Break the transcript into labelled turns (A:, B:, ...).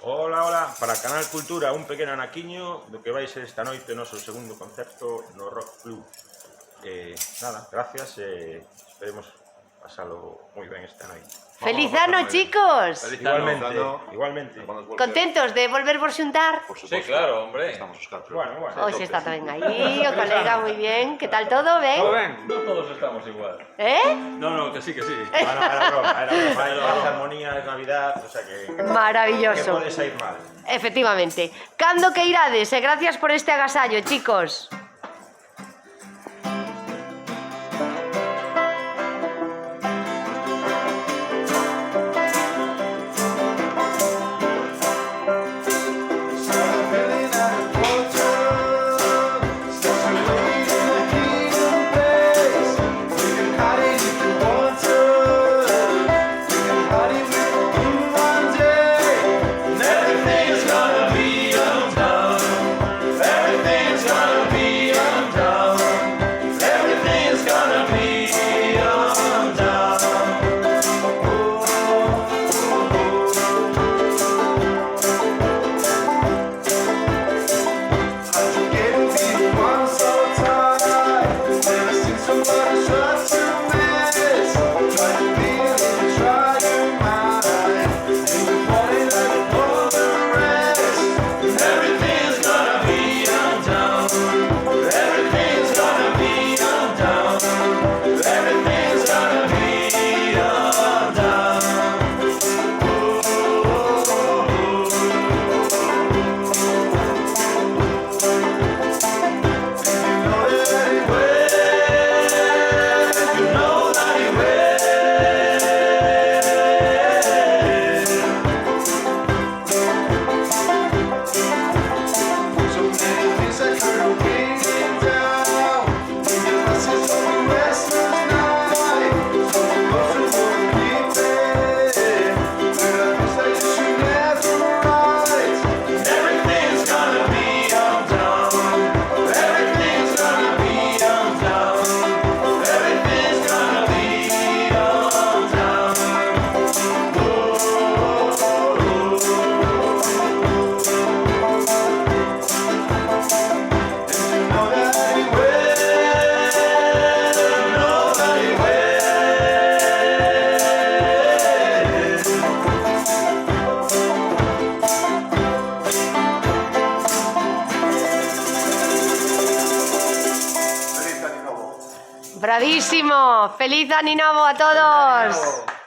A: Hola, hola, para Canal Cultura un pequeno anaquiño do que vai ser esta noite o noso segundo concerto no Rock Club. Nada, gracias e esperemos pasalo moi ben esta noite.
B: ¡Feliz ano, chicos!
C: Feliz
A: Igualmente,
C: ano.
A: igualmente.
B: Contentos de volvervos xuntar?
C: Por supuesto.
D: Sí, claro, hombre.
C: Estamos os catro.
A: Bueno.
B: Hoxe está tamén aí, o colega, moi bien. Que tal todo, ben?
D: ¿Todo bien? No todos estamos igual.
C: No, que sí, que sí.
A: Era broma. Hai armonía de Navidad, o sea que
B: Maravilloso.
A: pode sair mal.
B: Efectivamente. Cando que irades, e gracias por este agasallo, chicos. Bravísimo. ¡Feliz ano novo a todos!